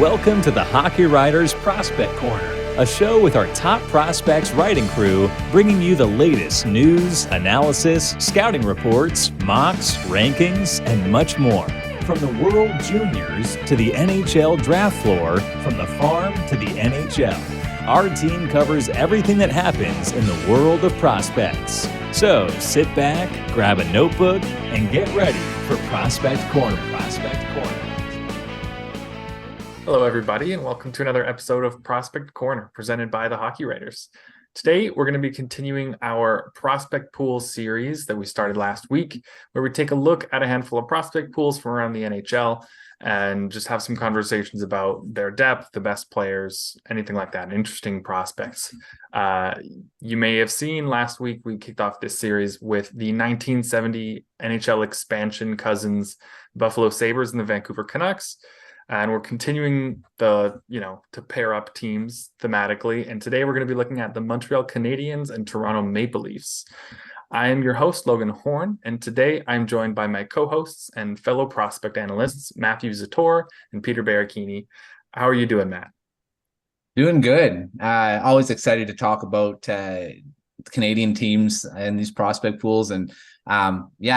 Welcome to the Hockey Writers Prospect Corner, a show with our top prospects writing crew, bringing you the latest news, analysis, scouting reports, mocks, rankings, and much more. From the World Juniors to the NHL draft floor, from the farm to the NHL, our team covers everything that happens in the world of prospects. So sit back, grab a notebook, and get ready for Prospect Corner. Hello, everybody, and welcome to another episode of Prospect Corner, presented by the Hockey Writers. Today, we're going to be continuing our prospect pool series that we started last week, where we take a look at a handful of prospect pools from around the NHL and just have some conversations about their depth, the best players, anything like that, interesting prospects. You may have seen last week, we kicked off this series with the 1970 NHL expansion cousins, Buffalo Sabres and the Vancouver Canucks. And we're continuing to pair up teams thematically. And today we're going to be looking at the Montreal Canadiens and Toronto Maple Leafs. I am your host, Logan Horn, and today I'm joined by my co-hosts and fellow prospect analysts, Matthew Zator and Peter Baracchini. How are you doing, Matt? Doing good. Always excited to talk about Canadian teams and these prospect pools. And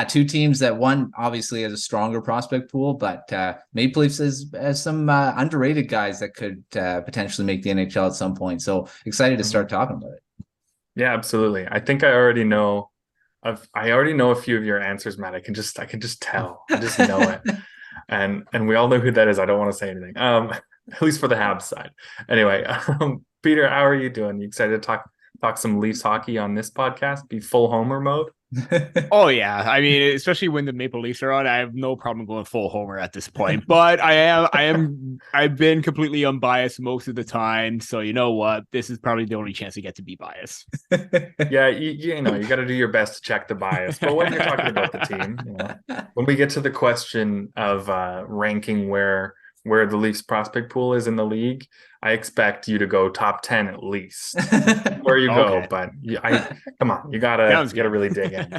two teams that one obviously has a stronger prospect pool, but Maple Leafs has some underrated guys that could potentially make the NHL at some point. So excited to start talking about it. Yeah, absolutely. I think I already know a few of your answers, Matt. I can just tell. I just know it. And we all know who that is. I don't want to say anything. At least for the Habs side. Anyway, Peter, how are you doing? You excited to talk some Leafs hockey on this podcast? Be full homer mode? Oh yeah, I mean, especially when the Maple Leafs are on, I have no problem going full homer at this point. But I've been completely unbiased most of the time, so you know what? This is probably the only chance I get to be biased. Yeah, you got to do your best to check the bias. But when you're talking about the team, when we get to the question of ranking where the Leafs prospect pool is in the league, I expect you to go top 10 at least where you go. But come on, you gotta really dig in.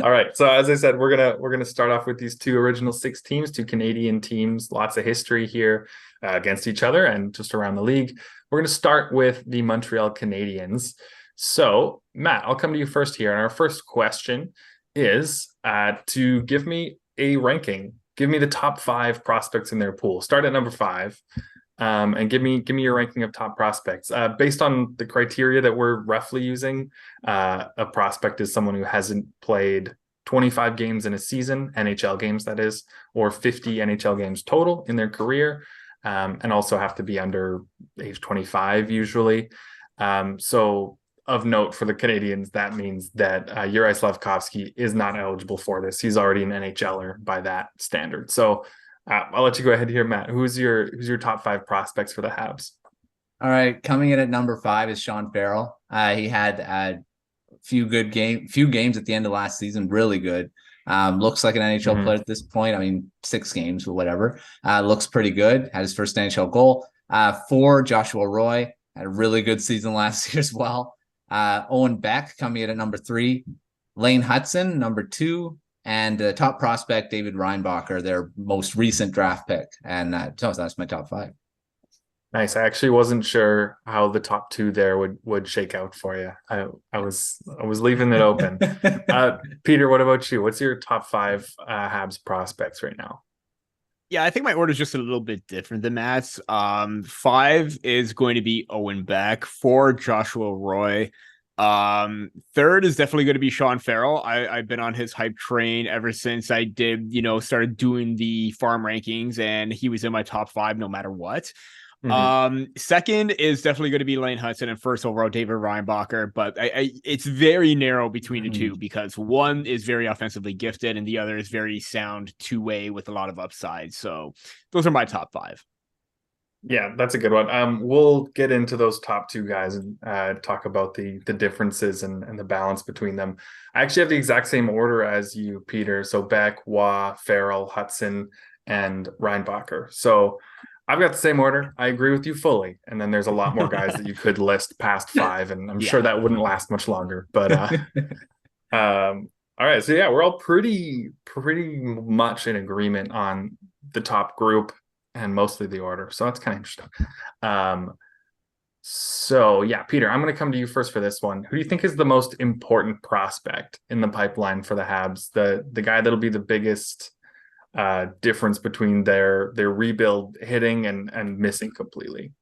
All right. So as I said, we're gonna start off with these two original six teams, two Canadian teams, lots of history here against each other and just around the league. We're gonna start with the Montreal Canadiens. So Matt, I'll come to you first here. And our first question is to give me a ranking. Give me the top 5 prospects in their pool. Start at number 5, and give me your ranking of top prospects. Based on the criteria that we're roughly using, a prospect is someone who hasn't played 25 games in a season, NHL games that is, or 50 NHL games total in their career, and also have to be under age 25 usually. So of note for the Canadiens, that means that Juraj Slafkovsky is not eligible for this. He's already an NHLer by that standard. So I'll let you go ahead here, Matt. Who's your top 5 prospects for the Habs? All right, coming in at number 5 is Sean Farrell. He had a few games at the end of last season, really good. Looks like an NHL player at this point. I mean, 6 games or whatever. Looks pretty good. Had his first NHL goal. 4, Joshua Roy had a really good season last year as well. Owen Beck coming in at number 3, Lane Hutson, number 2, and top prospect David Reinbacher, their most recent draft pick. And so that's my top 5. Nice. I actually wasn't sure how the top 2 there would shake out for you. I was leaving it open. Peter, what about you? What's your top 5 Habs prospects right now? Yeah, I think my order is just a little bit different than Matt's. 5 is going to be Owen Beck. 4, Joshua Roy. 3rd is definitely going to be Sean Farrell. I've been on his hype train ever since I did, started doing the farm rankings, and he was in my top 5 no matter what. 2nd is definitely going to be Lane Hutson, and 1st overall David Reinbacher, but it's very narrow between the two because one is very offensively gifted and the other is very sound two-way with a lot of upside. So those are my top 5. Yeah, that's a good one. We'll get into those top 2 guys and talk about the differences and the balance between them. I actually have the exact same order as you, Peter. So Beck, Waugh, Farrell, Hutson, and Reinbacher. So I've got the same order. I agree with you fully. And then there's a lot more guys that you could list past 5, and I'm sure that wouldn't last much longer. But all right. So yeah, we're all pretty much in agreement on the top group. and mostly the order. So that's kind of interesting. So yeah, Peter, I'm going to come to you first for this one. Who do you think is the most important prospect in the pipeline for the Habs? The guy that'll be the biggest difference between their rebuild hitting and missing completely.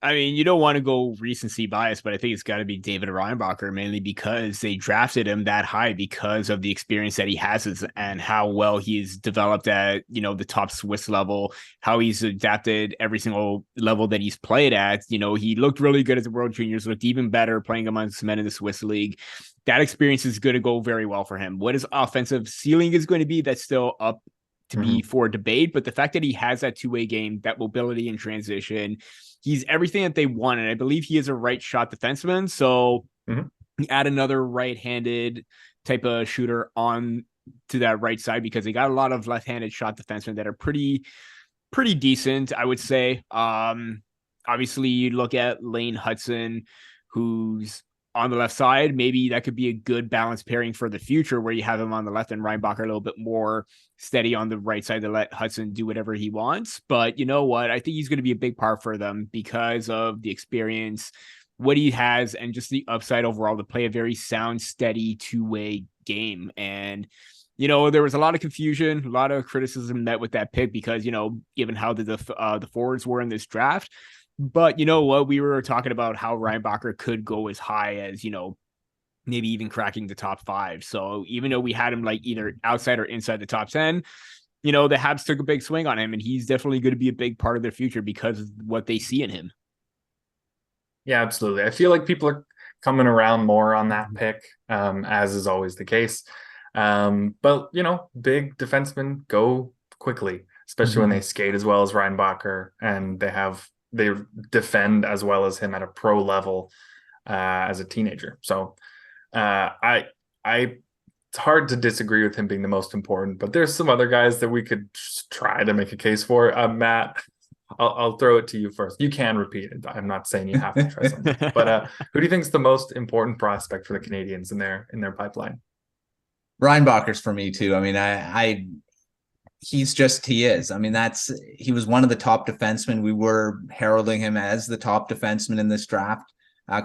I mean, you don't want to go recency bias, but I think it's got to be David Reinbacher, mainly because they drafted him that high because of the experience that he has and how well he's developed at, the top Swiss level, how he's adapted every single level that he's played at. He looked really good at the World Juniors, looked even better playing amongst men in the Swiss League. That experience is going to go very well for him. What his offensive ceiling is going to be, that's still up to be for debate, but the fact that he has that two-way game, that mobility and transition, he's everything that they want. And I believe he is a right shot defenseman. So add another right-handed type of shooter on to that right side, because they got a lot of left-handed shot defensemen that are pretty decent, I would say. Obviously you look at Lane Hutson, who's on the left side. Maybe that could be a good balanced pairing for the future, where you have him on the left and Reinbacher a little bit more steady on the right side to let Hutson do whatever he wants. But you know what? I think he's going to be a big part for them because of the experience, what he has, and just the upside overall to play a very sound, steady two-way game. And, there was a lot of confusion, a lot of criticism met with that pick because, given how the forwards were in this draft. But you know what? We were talking about how Reinbacher could go as high as, maybe even cracking the top 5. So even though we had him like either outside or inside the top 10, the Habs took a big swing on him, and he's definitely going to be a big part of their future because of what they see in him. Yeah, absolutely. I feel like people are coming around more on that pick, as is always the case. But, big defensemen go quickly, especially when they skate as well as Reinbacher, and they defend as well as him at a pro level as a teenager. So it's hard to disagree with him being the most important, but there's some other guys that we could try to make a case for. Matt, I'll throw it to you first. You can repeat it. I'm not saying you have to try something, but who do you think is the most important prospect for the Canadiens in their pipeline? Reinbacher's for me too. I mean, he is. I mean, he was one of the top defensemen. We were heralding him as the top defenseman in this draft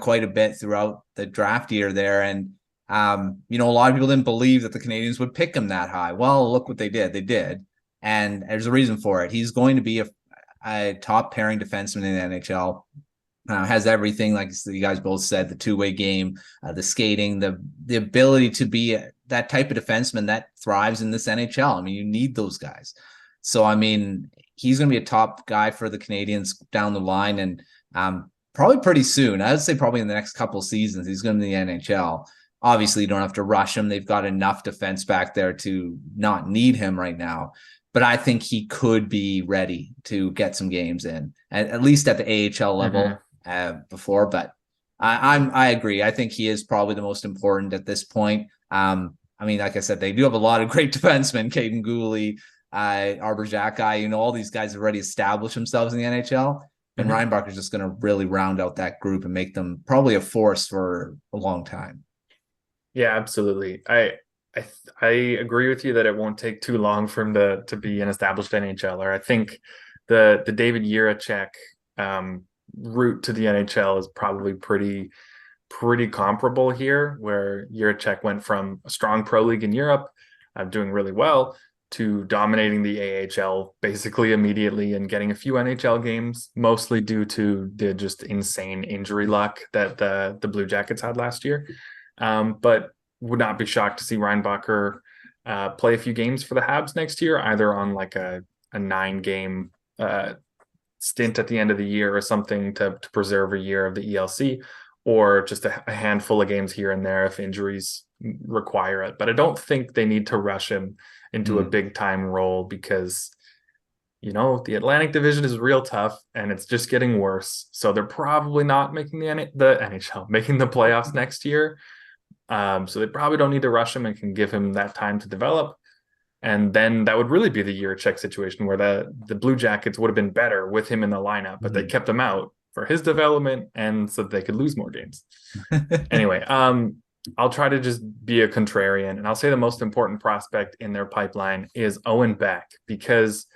quite a bit throughout the draft year there. And, a lot of people didn't believe that the Canadiens would pick him that high. Well, look what they did. They did. And there's a reason for it. He's going to be a top pairing defenseman in the NHL. Has everything, like you guys both said, the two-way game, the skating, the ability to be that type of defenseman that thrives in this NHL. I mean, you need those guys. So, I mean, he's going to be a top guy for the Canadiens down the line, and probably pretty soon. I would say probably in the next couple of seasons, he's going to be in the NHL. Obviously, you don't have to rush him. They've got enough defense back there to not need him right now. But I think he could be ready to get some games in, at least at the AHL level before. But I agree. I think he is probably the most important at this point. I mean, like I said, they do have a lot of great defensemen, Caden Gooley, Arbor Xhekaj, all these guys have already established themselves in the NHL. And Reinbacher is just going to really round out that group and make them probably a force for a long time. Yeah, absolutely. I agree with you that it won't take too long for him to be an established NHLer. I think the David Jiricek route to the NHL is probably pretty comparable here, where Jiricek went from a strong pro league in Europe, doing really well, to dominating the AHL basically immediately and getting a few NHL games, mostly due to the just insane injury luck that the Blue Jackets had last year. But would not be shocked to see Reinbacher play a few games for the Habs next year, either on like a 9-game stint at the end of the year or something to preserve a year of the ELC, or just a handful of games here and there if injuries require it. But I don't think they need to rush him into a big time role, because the Atlantic Division is real tough and it's just getting worse. So they're probably not making the NHL, making the playoffs next year. So they probably don't need to rush him and can give him that time to develop. And then that would really be the Jiricek situation, where the Blue Jackets would have been better with him in the lineup, but they kept him out for his development and so they could lose more games. Anyway, I'll try to just be a contrarian, and I'll say the most important prospect in their pipeline is Owen Beck, because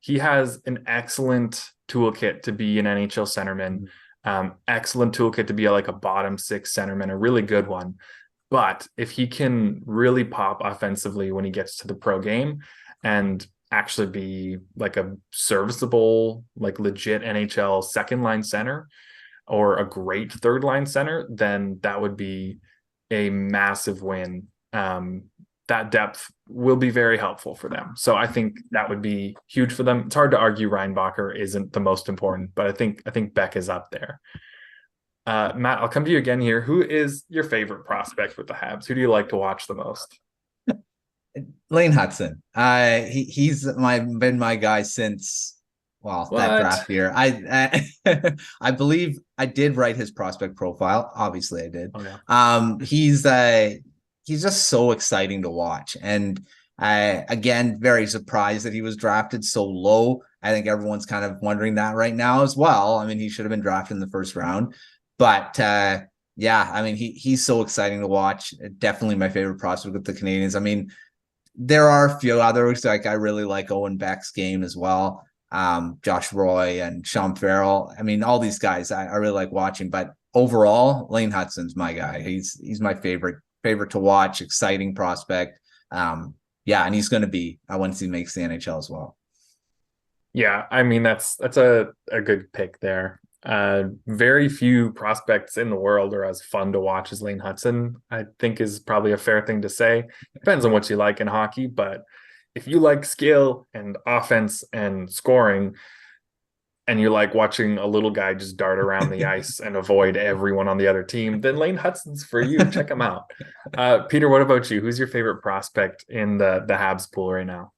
he has an excellent toolkit to be an NHL centerman, excellent toolkit to be like a bottom six centerman, a really good one. But if he can really pop offensively when he gets to the pro game and actually be like a serviceable, like legit NHL second line center or a great third line center, then that would be a massive win. That depth will be very helpful for them. So I think that would be huge for them. It's hard to argue Reinbacher isn't the most important, but I think Beck is up there. Matt, I'll come to you again here. Who is your favorite prospect with the Habs? Who do you like to watch the most? Lane Hutson. He's been my guy since that draft year. I believe I did write his prospect profile. Obviously, I did. Oh, yeah. He's just so exciting to watch, and again, very surprised that he was drafted so low. I think everyone's kind of wondering that right now as well. I mean, he should have been drafted in the first round, but yeah, I mean, he's so exciting to watch. Definitely my favorite prospect with the Canadiens. I mean, there are a few others, like I really like Owen Beck's game as well. Josh Roy and Sean Farrell. I mean, all these guys I really like watching, but overall, Lane Hutson's my guy. He's my favorite to watch, exciting prospect. Yeah, and he's going to be once he makes the NHL as well. Yeah, I mean, that's a good pick there. Very few prospects in the world are as fun to watch as Lane Hutson, I think is probably a fair thing to say. Depends on what you like in hockey, but if you like skill and offense and scoring, and you like watching a little guy just dart around the ice and avoid everyone on the other team, then Lane Hutson's for you. Check him out. Peter, what about you? Who's your favorite prospect in the Habs pool right now?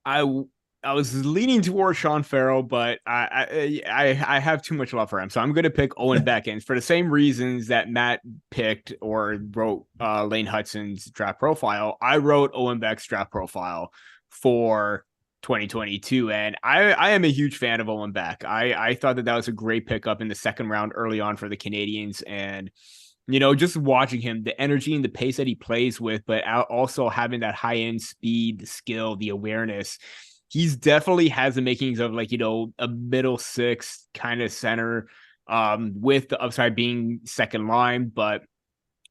I was leaning towards Sean Farrell, but I have too much love for him. So I'm going to pick Owen Beck. And for the same reasons that Matt picked or wrote Lane Hutson's draft profile, I wrote Owen Beck's draft profile for 2022. And I am a huge fan of Owen Beck. I thought that was a great pickup in the second round early on for the Canadiens. And, you know, just watching him, the energy and the pace that he plays with, but also having that high end speed, the skill, the awareness. He's definitely has the makings of, like, you know, a middle six kind of center, with the upside being second line. But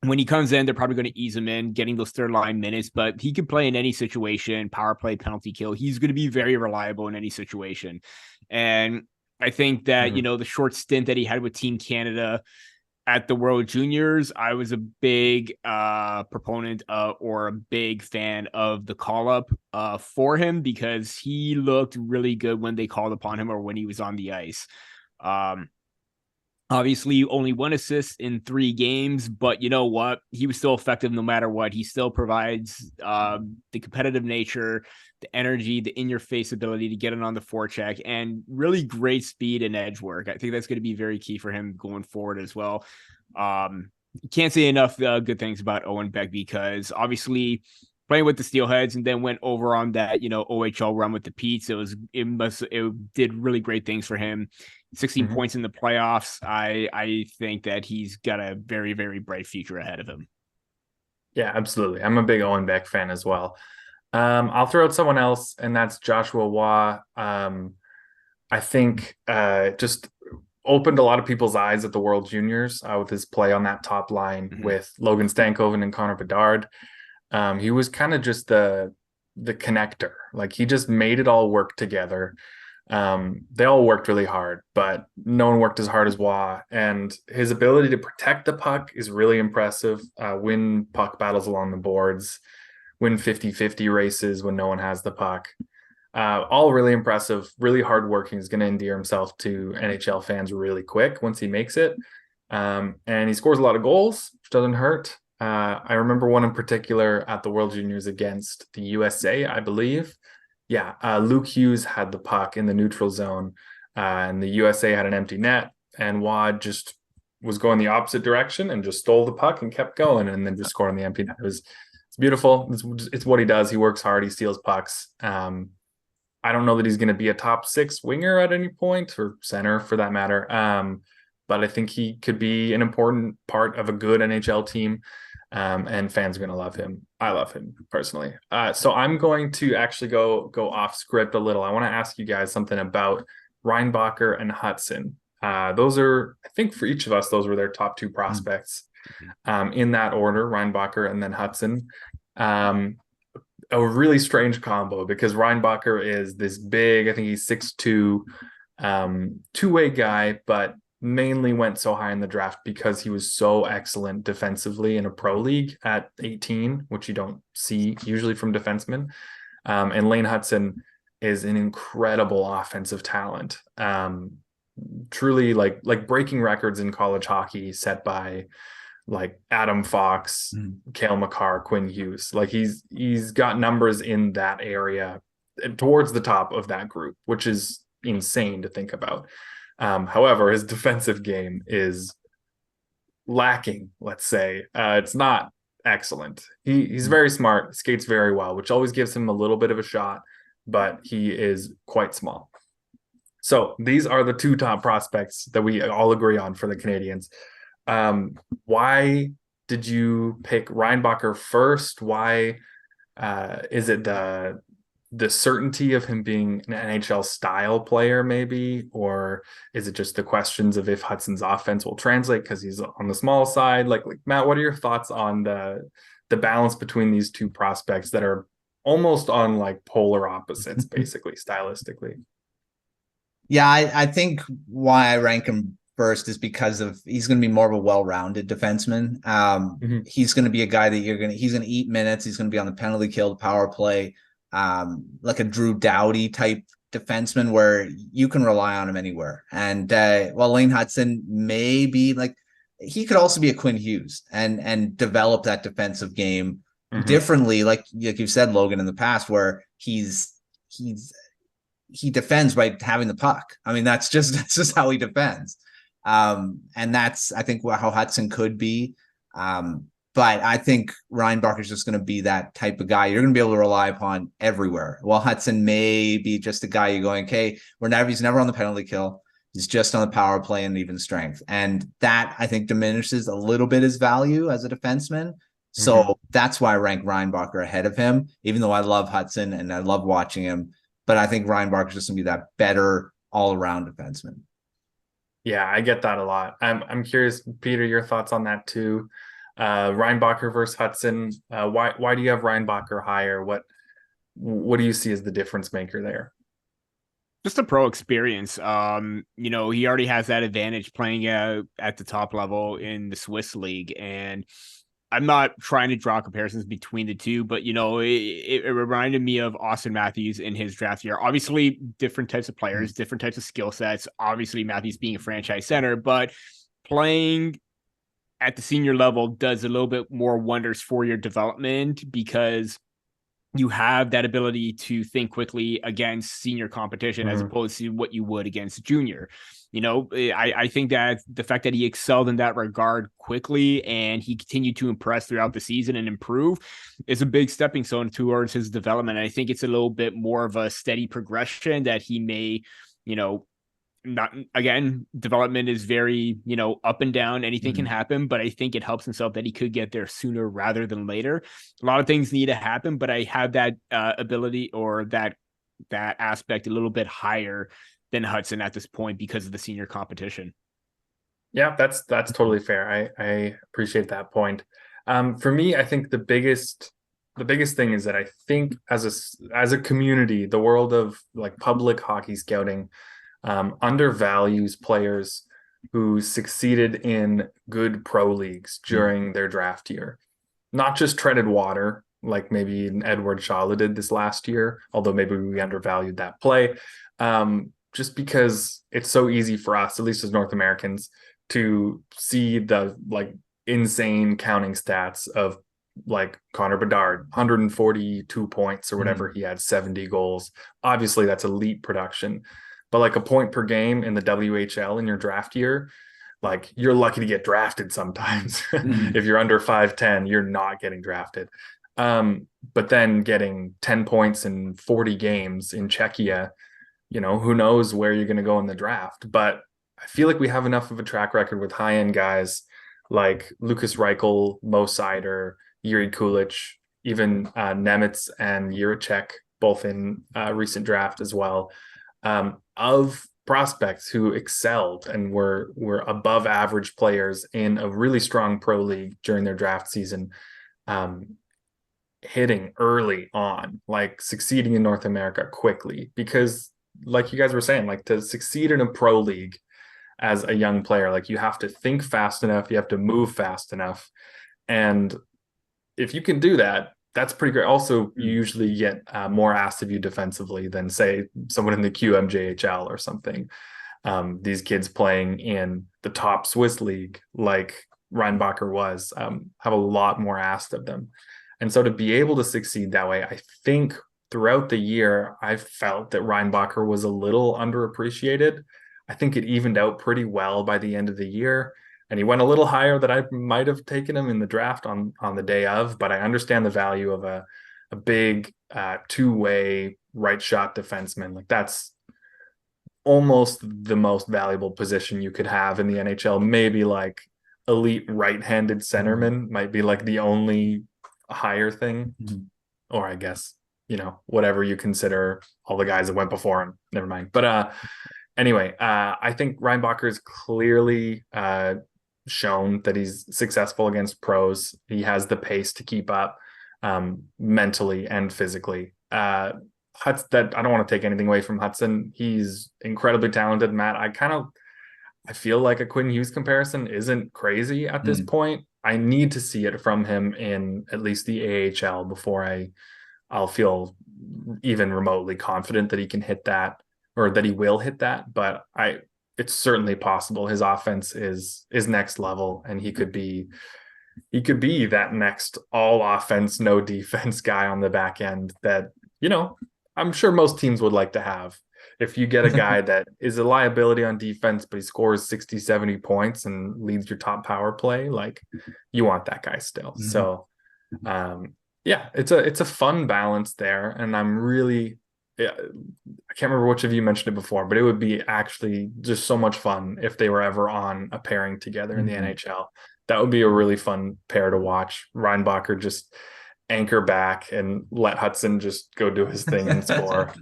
when he comes in, they're probably going to ease him in, getting those third line minutes. But he can play in any situation, power play, penalty kill. He's going to be very reliable in any situation. And I think that, you know, the short stint that he had with Team Canada at the World Juniors, I was a big proponent or a big fan of the call-up for him, because he looked really good when they called upon him or when he was on the ice. Obviously, only 1 assist in 3 games, but you know what? He was still effective no matter what. He still provides the competitive nature, the energy, the in-your-face ability to get it on the forecheck, and really great speed and edge work. I think that's going to be very key for him going forward as well. Can't say enough good things about Owen Beck, because obviously playing with the Steelheads and then went over on that, you know, OHL run with the Petes. It did really great things for him. 16 points in the playoffs. I think that he's got a very, very bright future ahead of him. Yeah, absolutely. I'm a big Owen Beck fan as well. I'll throw out someone else, and that's Joshua Waugh. I think just opened a lot of people's eyes at the World Juniors with his play on that top line with Logan Stankoven and Connor Bedard. He was kind of just the connector. Like, he just made it all work together. They all worked really hard, but no one worked as hard as Waugh. And his ability to protect the puck is really impressive. Win puck battles along the boards, win 50-50 races when no one has the puck. All really impressive, really hardworking. He's going to endear himself to NHL fans really quick once he makes it. And he scores a lot of goals, which doesn't hurt. I remember one in particular at the World Juniors against the USA, I believe. Yeah, Luke Hughes had the puck in the neutral zone, and the USA had an empty net, and Waugh just was going the opposite direction and just stole the puck and kept going, and then just scored on the empty net. It's beautiful. It's what he does. He works hard. He steals pucks. I don't know that he's going to be a top 6 winger at any point, or center for that matter. But I think he could be an important part of a good NHL team. and fans are going to love him. I love him personally. So I'm going to actually go off script a little. I want to ask you guys something about Reinbacher and Hutson. Those are, I think for each of us, those were their top two prospects in that order, Reinbacher and then Hutson. A really strange combo because Reinbacher is this big, I think he's 6'2", two-way guy, but mainly went so high in the draft because he was so excellent defensively in a pro league at 18, which you don't see usually from defensemen. And Lane Hutson is an incredible offensive talent. Truly like breaking records in college hockey set by like Adam Fox, Cale Makar, Quinn Hughes. Like he's got numbers in that area towards the top of that group, which is insane to think about. However, his defensive game is lacking, let's say. It's not excellent. He's very smart, skates very well, which always gives him a little bit of a shot, but he is quite small. So these are the two top prospects that we all agree on for the Canadiens. Why did you pick Reinbacher first? Why is it the certainty of him being an NHL style player maybe, or is it just the questions of if Hudson's offense will translate because he's on the small side? Like Matt, what are your thoughts on the balance between these two prospects that are almost on like polar opposites basically stylistically? Yeah, I think why I rank him first is because of he's going to be more of a well-rounded defenseman. He's going to be a guy that he's going to eat minutes. He's going to be on the penalty kill, the power play, like a Drew Doughty type defenseman where you can rely on him anywhere. And while Lane Hutson may be like, he could also be a Quinn Hughes and develop that defensive game differently, like you've said, Logan, in the past, where he defends by having the puck. I mean, that's just how he defends. And that's, I think, how Hutson could be. But I think Reinbacher is just going to be that type of guy you're going to be able to rely upon everywhere. While Hutson may be just a guy you're going, okay, he's never on the penalty kill. He's just on the power play and even strength. And that, I think, diminishes a little bit his value as a defenseman. So that's why I rank Reinbacher ahead of him, even though I love Hutson and I love watching him. But I think Reinbacher is just going to be that better all-around defenseman. Yeah, I get that a lot. I'm curious, Peter, your thoughts on that too. Reinbacher versus Hutson. Why do you have Reinbacher higher? What do you see as the difference maker there? Just a pro experience. He already has that advantage playing at the top level in the Swiss league, and I'm not trying to draw comparisons between the two, but it reminded me of Austin Matthews in his draft year. Obviously, different types of players, different types of skill sets. Obviously, Matthews being a franchise center, but playing at the senior level does a little bit more wonders for your development because you have that ability to think quickly against senior competition as opposed to what you would against junior. I think that the fact that he excelled in that regard quickly and he continued to impress throughout the season and improve is a big stepping stone towards his development. And I think it's a little bit more of a steady progression that he may, not, again, development is very, up and down. Anything can happen, but I think it helps himself that he could get there sooner rather than later. A lot of things need to happen, but I have that ability or that aspect a little bit higher than Hutson at this point because of the senior competition. Yeah, that's totally fair. I appreciate that point. For me, I think the biggest thing is that I think as a community, the world of like public hockey scouting undervalues players who succeeded in good pro leagues during their draft year. Not just treaded water, like maybe Edward Shaw did this last year, although maybe we undervalued that play. Just because it's so easy for us, at least as North Americans, to see the like insane counting stats of like Connor Bedard, 142 points or whatever he had, 70 goals. Obviously, that's elite production. But like a point per game in the WHL in your draft year, like you're lucky to get drafted sometimes. If you're under 5'10", you're not getting drafted. But then getting 10 points in 40 games in Czechia, who knows where you're going to go in the draft. But I feel like we have enough of a track record with high-end guys like Lucas Reichel, Mo Seider, Yuri Kulich, even Nemitz and Jiricek, both in recent draft as well, of prospects who excelled and were above average players in a really strong pro league during their draft season, hitting early on, like succeeding in North America quickly. Because like you guys were saying, like to succeed in a pro league as a young player, like you have to think fast enough, you have to move fast enough. And if you can do that, that's pretty great. Also, you usually get more asked of you defensively than, say, someone in the QMJHL or something. These kids playing in the top Swiss league, like Reinbacher was, have a lot more asked of them. And so to be able to succeed that way, I think throughout the year, I felt that Reinbacher was a little underappreciated. I think it evened out pretty well by the end of the year. And he went a little higher than I might have taken him in the draft on the day of, but I understand the value of a big two-way right shot defenseman. Like that's almost the most valuable position you could have in the NHL. Maybe like elite right-handed centerman might be like the only higher thing, or I guess, whatever you consider all the guys that went before him. Never mind. But anyway, I think Reinbacher is clearly shown that he's successful against pros. He has the pace to keep up mentally and physically. I don't want to take anything away from Hutson. He's incredibly talented, Matt. I feel like a Quinn Hughes comparison isn't crazy at this point. I need to see it from him in at least the AHL before I'll feel even remotely confident that he can hit that, or that he will hit that. But it's certainly possible. His offense is next level, and he could be that next all offense, no defense guy on the back end that, I'm sure most teams would like to have. If you get a guy that is a liability on defense, but he scores 60, 70 points and leads your top power play, like you want that guy still. So yeah, it's a fun balance there. And I'm really, I can't remember which of you mentioned it before, but it would be actually just so much fun if they were ever on a pairing together in the NHL. That would be a really fun pair to watch. Reinbacher just anchor back and let Hutson just go do his thing and score.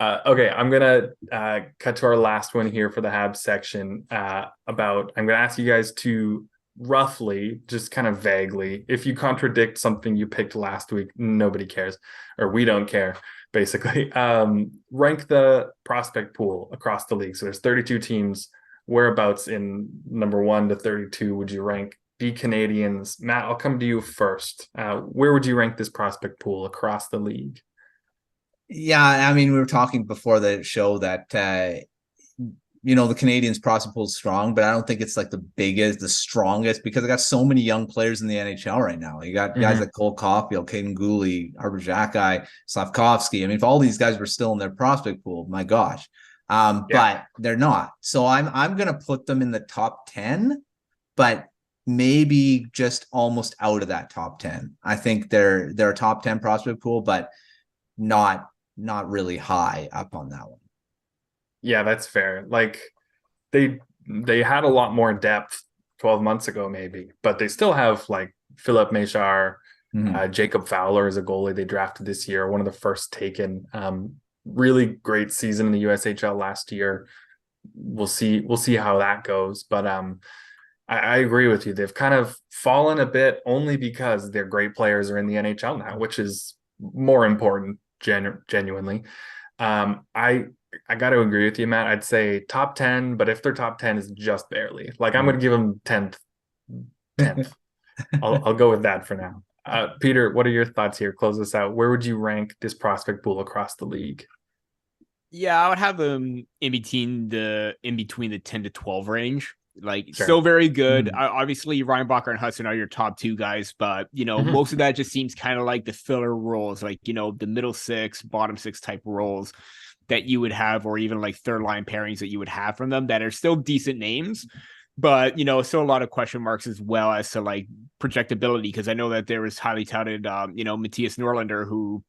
Okay, I'm going to cut to our last one here for the Habs section. I'm going to ask you guys to roughly, just kind of vaguely, if you contradict something you picked last week, nobody cares, or we don't care, basically. Rank the prospect pool across the league. So there's 32 teams. Whereabouts in number 1 to 32 would you rank the Canadiens? Matt, I'll come to you first. Where would you rank this prospect pool across the league? Yeah, I mean, we were talking before the show that the Canadiens prospect pool is strong, but I don't think it's like the strongest, because I got so many young players in the NHL right now. You got guys like Cole Caulfield, Caden Gooley, Arbor Xhekaj, Slavkovsky. I mean, if all these guys were still in their prospect pool, my gosh. But they're not. So I'm gonna put them in the top 10, but maybe just almost out of that top 10. I think they're a top 10 prospect pool, but not really high up on that one. Yeah, that's fair. Like they had a lot more depth 12 months ago, maybe, but they still have like Philip Méchard, Jacob Fowler is a goalie they drafted this year, one of the first taken. Really great season in the USHL last year. We'll see how that goes. But I agree with you. They've kind of fallen a bit only because their great players are in the NHL now, which is more important, genuinely. I got to agree with you, Matt. I'd say top 10, but if their top 10 is just barely, like I'm going to give them 10th. I'll go with that for now. Peter, what are your thoughts here? Close this out. Where would you rank this prospect pool across the league? Yeah, I would have them in between the 10 to 12 range. Like, Sure. Still very good. Obviously, Reinbacher and Hutson are your top 2 guys, but most of that just seems kind of like the filler roles, like the middle 6, bottom 6 type roles that you would have, or even like third line pairings that you would have from them that are still decent names. But, still a lot of question marks as well as to like projectability, because I know that there was highly touted, Matthias Norlinder, who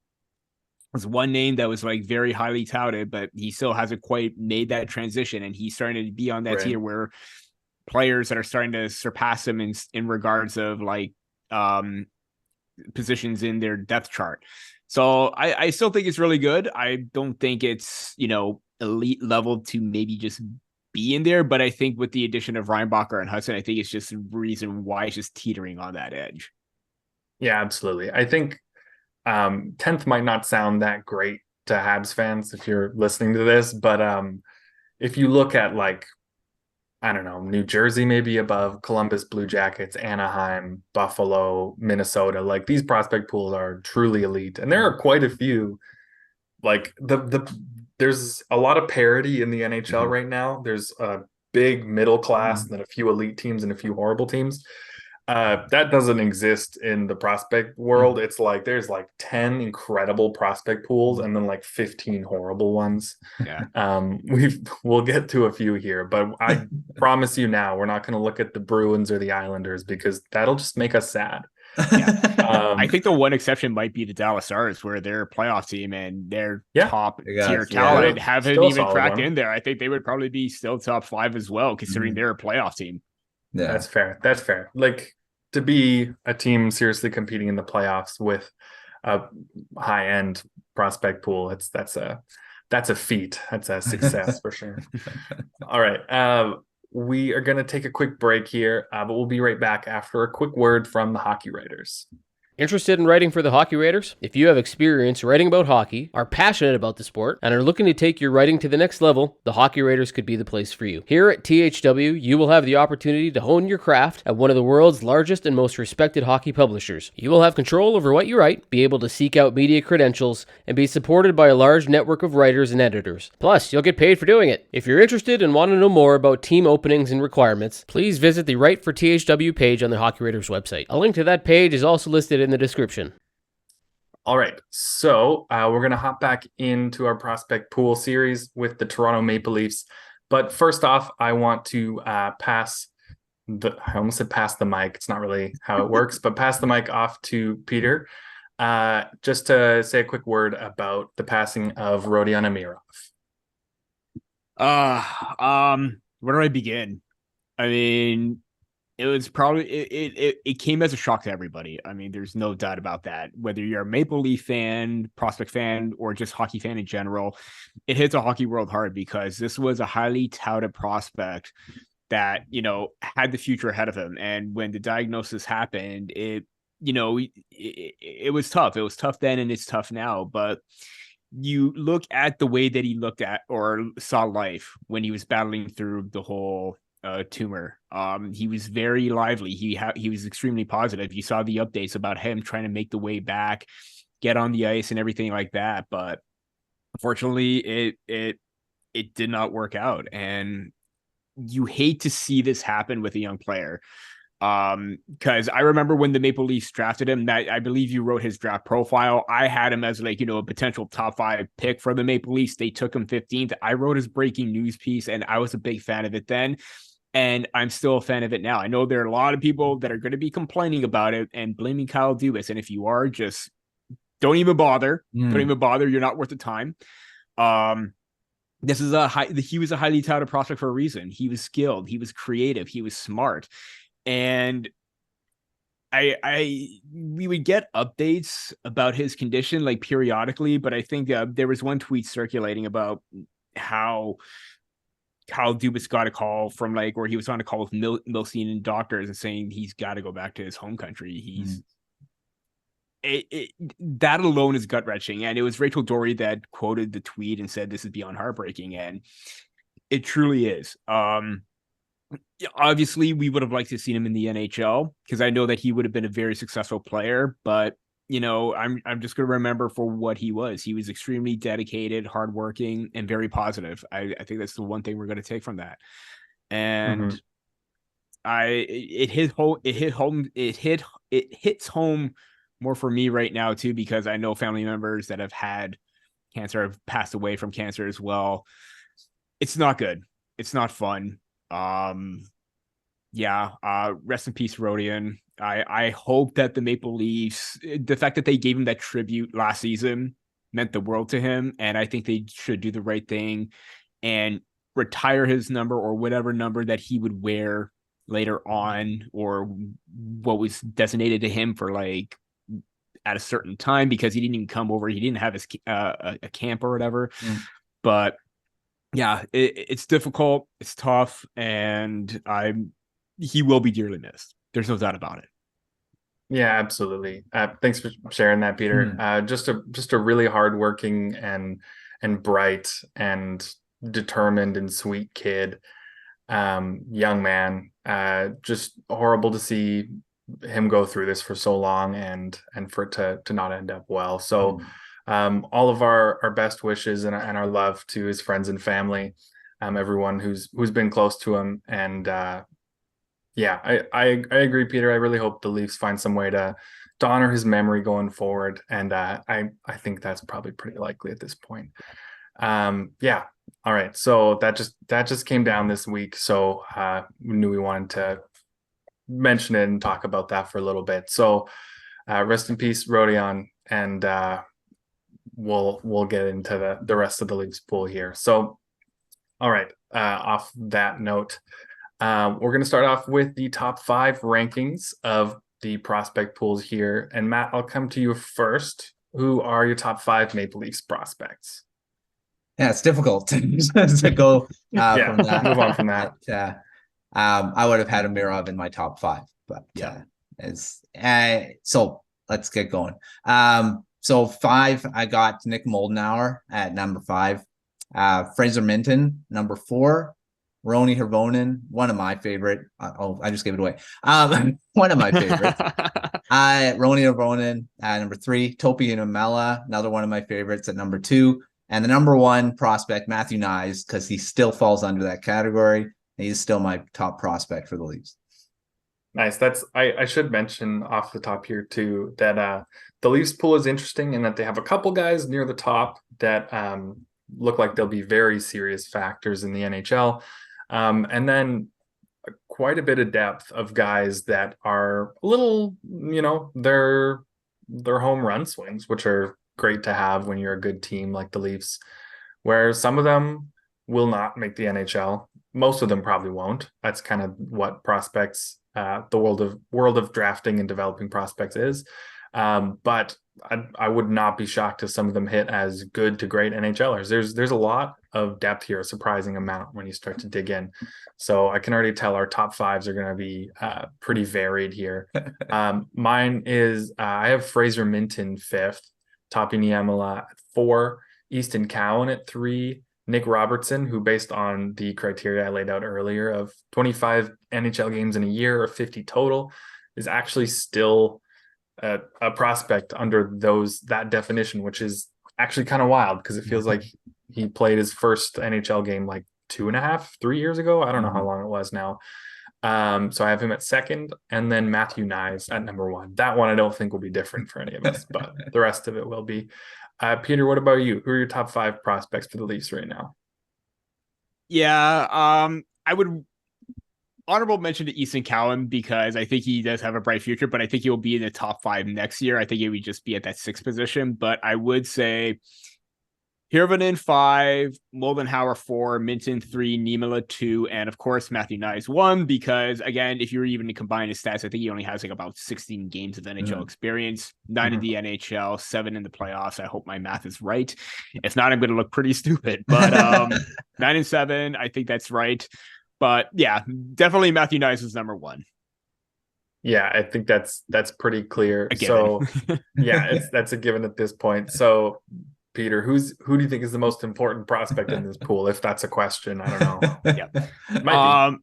was one name that was like very highly touted, but he still hasn't quite made that transition. And he's starting to be on that tier where players that are starting to surpass him in regards of like positions in their depth chart. So I still think it's really good. I don't think it's, elite level to maybe just be in there, but I think with the addition of Reinbacher and Hutson, I think it's just a reason why it's just teetering on that edge. Yeah, absolutely. I think 10th might not sound that great to Habs fans if you're listening to this, but if you look at like, I don't know, New Jersey maybe above Columbus Blue Jackets, Anaheim, Buffalo, Minnesota, like these prospect pools are truly elite. And there are quite a few, like there's a lot of parity in the NHL right now. There's a big middle class and then a few elite teams and a few horrible teams. That doesn't exist in the prospect world. It's like there's like 10 incredible prospect pools and then like 15 horrible ones. Yeah. We'll get to a few here, but I promise you now, we're not going to look at the Bruins or the Islanders because that'll just make us sad. Yeah. I think the one exception might be the Dallas Stars, where they're a playoff team and their top tier talent haven't even cracked in there. I think they would probably be still top 5 as well, considering they're a playoff team. Yeah, that's fair. Like, to be a team seriously competing in the playoffs with a high-end prospect pool, that's a feat. That's a success for sure. All right. We are going to take a quick break here, but we'll be right back after a quick word from the Hockey Writers. Interested in writing for the Hockey Writers? If you have experience writing about hockey, are passionate about the sport, and are looking to take your writing to the next level, the Hockey Writers could be the place for you. Here at THW, you will have the opportunity to hone your craft at one of the world's largest and most respected hockey publishers. You will have control over what you write, be able to seek out media credentials, and be supported by a large network of writers and editors. Plus, you'll get paid for doing it. If you're interested and want to know more about team openings and requirements, please visit the Write for THW page on the Hockey Writers website. A link to that page is also listed in the description. All right, so we're going to hop back into our prospect pool series with the Toronto Maple Leafs. But first off, I want to I almost said pass the mic. It's not really how it works, but pass the mic off to Peter, just to say a quick word about the passing of Rodion Amirov. Where do I begin? I mean, it was probably it came as a shock to everybody. I mean, there's no doubt about that. Whether you're a Maple Leaf fan, prospect fan, or just hockey fan in general, it hits a hockey world hard because this was a highly touted prospect that, had the future ahead of him. And when the diagnosis happened, it was tough. It was tough then and it's tough now. But you look at the way that he looked at or saw life when he was battling through the whole tumor. He was very lively. He was extremely positive. You saw the updates about him trying to make the way back, get on the ice and everything like that. But unfortunately, it did not work out. And you hate to see this happen with a young player. Because I remember when the Maple Leafs drafted him, that I believe you wrote his draft profile. I had him as a potential top 5 pick for the Maple Leafs. They took him 15th. I wrote his breaking news piece and I was a big fan of it then. And I'm still a fan of it now. I know there are a lot of people that are going to be complaining about it and blaming Kyle Dubas. And if you are, just don't even bother. Don't even bother. You're not worth the time. He was a highly touted prospect for a reason. He was skilled. He was creative. He was smart. And we would get updates about his condition like periodically, but I think there was one tweet circulating about how Kyle Dubas got a call from where he was on a call with Milstein and doctors and saying he's got to go back to his home country. That alone is gut wrenching. And it was Rachel Dory that quoted the tweet and said, "This is beyond heartbreaking." And it truly is. Obviously we would have liked to have seen him in the NHL because I know that he would have been a very successful player, but I'm just going to remember for what he was. He was extremely dedicated, hardworking, and very positive. I think that's the one thing we're going to take from that. And it hits home more for me right now too, because I know family members that have had cancer have passed away from cancer as well. It's not good. It's not fun. Rest in peace, Rodion. I hope that the Maple Leafs, the fact that they gave him that tribute last season meant the world to him. And I think they should do the right thing and retire his number or whatever number that he would wear later on, or what was designated to him for like at a certain time, because he didn't even come over. He didn't have his a camp or whatever. But yeah, it's difficult. It's tough, and he will be dearly missed. There's no doubt about it. Yeah, absolutely. Thanks for sharing that, Peter. Just a really hardworking and bright and determined and sweet kid, young man. Just horrible to see him go through this for so long and for it to not end up well. So all of our best wishes and our love to his friends and family, everyone who's been close to him. And yeah, I agree, Peter. I really hope the Leafs find some way to honor his memory going forward. And I think that's probably pretty likely at this point. Yeah. All right. So that just came down this week. So we knew we wanted to mention it and talk about that for a little bit. So rest in peace, Rodion, and we'll get into the rest of the Leafs pool here. So all right, off that note, we're going to start off with the top 5 rankings of the prospect pools here. And Matt, I'll come to you first. Who are your top 5 Maple Leafs prospects? Yeah, it's difficult to go from that. Move on from that. But, I would have had Amirov in my top 5, but so let's get going. So 5, I got Nick Moldenhauer at number 5, Fraser Minton number 4, Roni Hirvonen, one of my favorite. I just gave it away. One of my favorites. Roni Hirvonen at number 3, Topi Inamela, another one of my favorites at number 2, and the number 1 prospect, Matthew Knies, because he still falls under that category. He's still my top prospect for the Leafs. Nice. I should mention off the top here too that the Leafs pool is interesting in that they have a couple guys near the top that look like they'll be very serious factors in the NHL. And then quite a bit of depth of guys that are a little, they're home run swings, which are great to have when you're a good team like the Leafs, where some of them will not make the NHL. Most of them probably won't. That's kind of what prospects, the world of drafting and developing prospects is. But I would not be shocked if some of them hit as good to great NHLers. There's a lot of depth here, a surprising amount when you start to dig in. So I can already tell our top 5s are going to be pretty varied here. Mine is I have Fraser Minton 5th, Topi Niemela at 4, Easton Cowan at 3, Nick Robertson, who based on the criteria I laid out earlier of 25 NHL games in a year or 50 total, is actually still a prospect under that definition, which is actually kind of wild because it feels like he played his first NHL game like 2.5-3 years ago. I don't know how long it was now. So I have him at 2nd, and then Matthew Knies at number 1. That one I don't think will be different for any of us, but the rest of it will be. Peter, what about you? Who are your top 5 prospects for the Leafs right now? Yeah, I would honorable mention to Easton Cowan because I think he does have a bright future, but I think he will be in the top 5 next year. I think he would just be at that 6th position, but I would say Hirvonen 5, Moldenhauer 4, Minton 3, Niemela 2, and of course Matthew Knies 1, because again, if you're even to combine his stats, I think he only has like about 16 games of NHL experience, 9 in the NHL, 7 in the playoffs. I hope my math is right. If not, I'm going to look pretty stupid, but 9 and 7, I think that's right. But yeah, definitely Matthew Knies is number 1. Yeah, I think that's pretty clear. So yeah, that's a given at this point. So Peter, who do you think is the most important prospect in this pool? If that's a question, I don't know.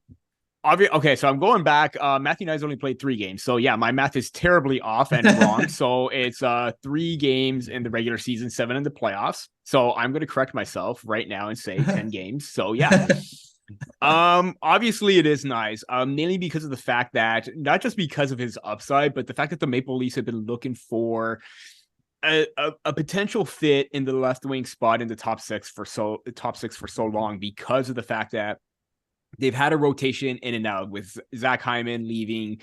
Yeah, okay, so I'm going back. Matthew Knies only played 3 games, so yeah, my math is terribly off and wrong. So it's 3 games in the regular season, 7 in the playoffs. So I'm going to correct myself right now and say 10 games. So yeah. Obviously it is nice, mainly because of the fact that not just because of his upside, but the fact that the Maple Leafs have been looking for a potential fit in the left wing spot in the top six for so long, because of the fact that they've had a rotation in and out with Zach Hyman leaving,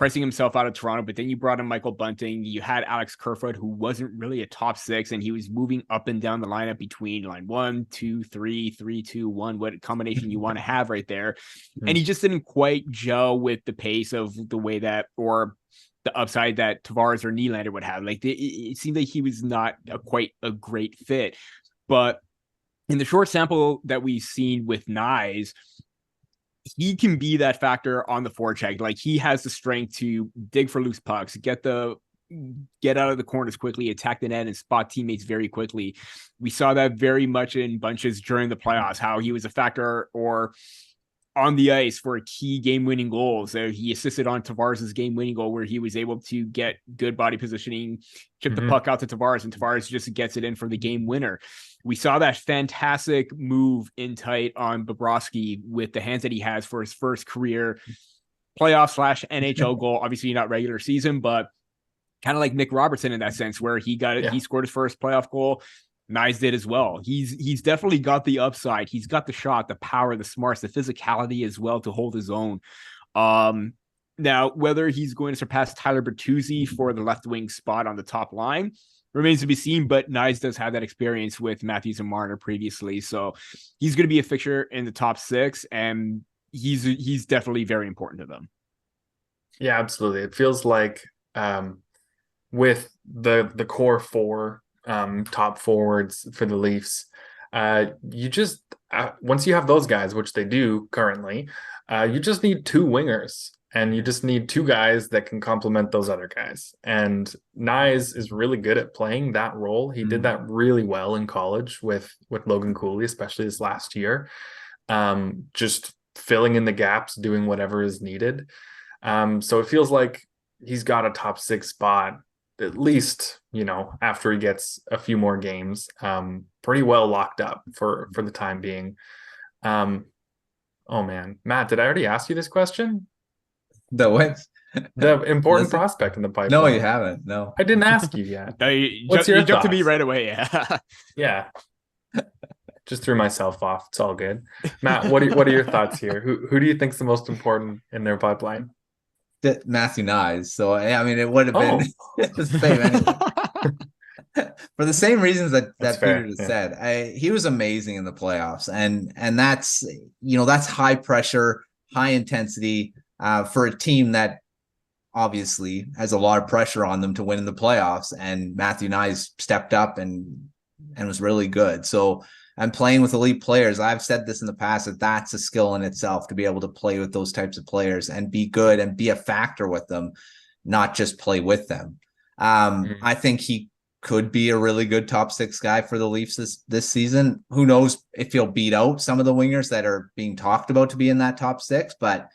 pricing himself out of Toronto, but then you brought in Michael Bunting. You had Alex Kerfoot, who wasn't really a top six, and he was moving up and down the lineup between line 1, 2, 3, 3, 2, 1, what combination you want to have right there. And he just didn't quite gel with the pace of the way that, or the upside that Tavares or Nylander would have. Like it seemed like he was not quite a great fit. But in the short sample that we've seen with Nyes, he can be that factor on the forecheck. Like he has the strength to dig for loose pucks, get out of the corners quickly, attack the net, and spot teammates very quickly. We saw that very much in bunches during the playoffs, how he was a factor or on the ice for a key game-winning goal. So he assisted on Tavares' game-winning goal where he was able to get good body positioning, chip the puck out to Tavares, and Tavares just gets it in for the game winner. We saw that fantastic move in tight on Bobrovsky with the hands that he has for his first career playoff / NHL goal. Obviously not regular season, but kind of like Nick Robertson in that sense, where he got it. Yeah. He scored his first playoff goal. Nyes did as well. He's definitely got the upside. He's got the shot, the power, the smarts, the physicality as well to hold his own. Now, whether he's going to surpass Tyler Bertuzzi for the left wing spot on the top line remains to be seen, but Nyes does have that experience with Matthews and Marner previously. So he's going to be a fixture in the top six, and he's definitely very important to them. Yeah, absolutely. It feels like with the core four top forwards for the Leafs, you just once you have those guys, which they do currently, you just need two wingers, and you just need two guys that can complement those other guys. And Nyes is really good at playing that role. He did that really well in college with Logan Cooley, especially this last year, just filling in the gaps, doing whatever is needed. So it feels like he's got a top six spot, at least, after he gets a few more games, pretty well locked up for the time being. Oh man, Matt, did I already ask you this question? The what? The important prospect in the pipeline. No, you haven't. No, I didn't ask you yet. No, you jumped to me right away. Yeah. Yeah. Just threw myself off. It's all good. Matt, what are your thoughts here? Who do you think's the most important in their pipeline? Matthew Nyes. So I mean, it would have been the same anyway. For the same reasons that Peter just said. He was amazing in the playoffs, and that's that's high pressure, high intensity for a team that obviously has a lot of pressure on them to win in the playoffs. And Matthew Nyes stepped up and was really good. So I'm playing with elite players. I've said this in the past, that's a skill in itself to be able to play with those types of players and be good and be a factor with them, not just play with them. I think he could be a really good top six guy for the Leafs this season. Who knows if he'll beat out some of the wingers that are being talked about to be in that top six, but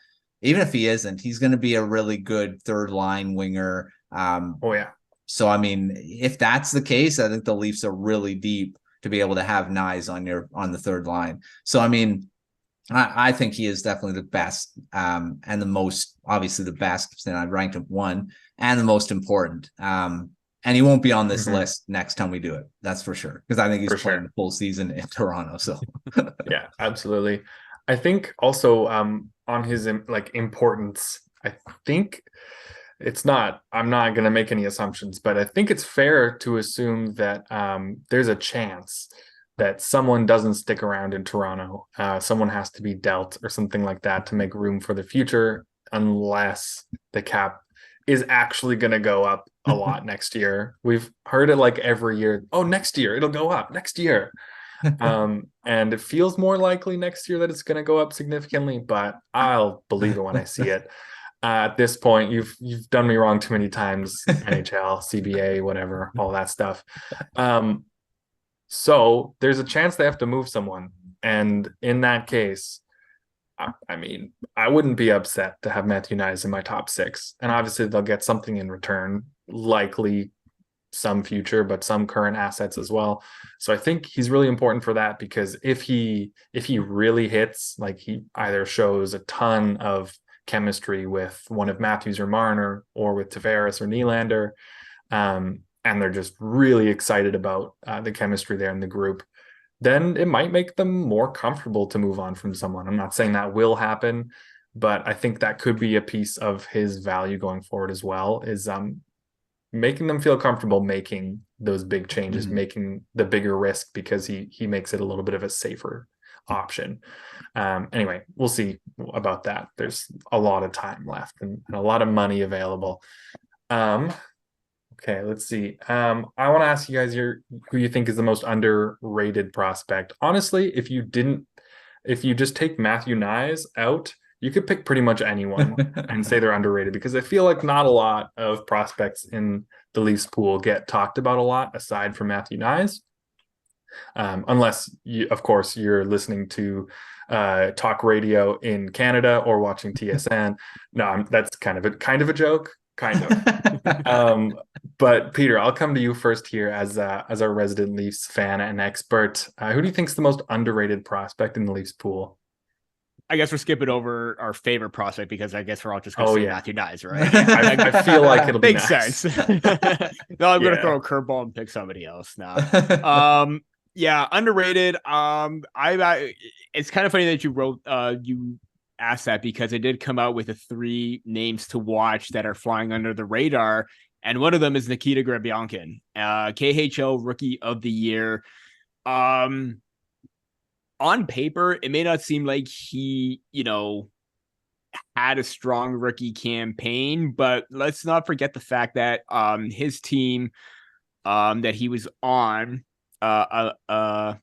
even if he isn't, he's going to be a really good third line winger. So, I mean, if that's the case, I think the Leafs are really deep to be able to have Nyes on the third line. So, I mean, I think he is definitely the best and the most, obviously the best, and I've ranked him 1 and the most important. And he won't be on this list next time we do it. That's for sure. Because I think he's playing the full season in Toronto. So yeah, absolutely. I think also on his importance, I think I'm not going to make any assumptions, but I think it's fair to assume that there's a chance that someone doesn't stick around in Toronto. Someone has to be dealt or something like that to make room for the future, unless the cap is actually going to go up a lot next year. We've heard it like every year. Oh, next year it'll go up next year. And it feels more likely next year that it's going to go up significantly, but I'll believe it when I see it. At this point, you've done me wrong too many times. NHL, CBA, whatever, all that stuff. So there's a chance they have to move someone, and in that case, I mean, I wouldn't be upset to have Matthew Nyes in my top six, and obviously they'll get something in return, likely some future, but some current assets as well. So I think he's really important for that, because if he really hits, like he either shows a ton of chemistry with one of Matthews or Marner, or with Tavares or Nylander, and they're just really excited about the chemistry there in the group, then it might make them more comfortable to move on from someone. I'm not saying that will happen, but I think that could be a piece of his value going forward as well, is making them feel comfortable making those big changes, making the bigger risk, because he makes it a little bit of a safer option. Anyway, we'll see about that. There's a lot of time left and a lot of money available. Okay, let's see. I want to ask you guys who you think is the most underrated prospect. Honestly, if you just take Matthew Nyes out, you could pick pretty much anyone and say they're underrated, because I feel like not a lot of prospects in the Leafs pool get talked about a lot aside from Matthew Nyes. Unless of course you're listening to talk radio in Canada or watching TSN. No, that's kind of a joke, kind of. But Peter, I'll come to you first here as our resident Leafs fan and expert. Who do you think is the most underrated prospect in the Leafs pool? I guess we're skipping over our favorite prospect, because I guess we're all just going to say Matthew Nyes, right? I feel like it'll be makes nice. sense. No, I'm going to throw a curveball and pick somebody else now. Yeah, underrated. It's kind of funny that you asked that, because I did come out with the 3 names to watch that are flying under the radar, and one of them is Nikita Grebyankin, KHL Rookie of the Year. On paper, it may not seem like he, had a strong rookie campaign, but let's not forget the fact that his team that he was on, Kapanen,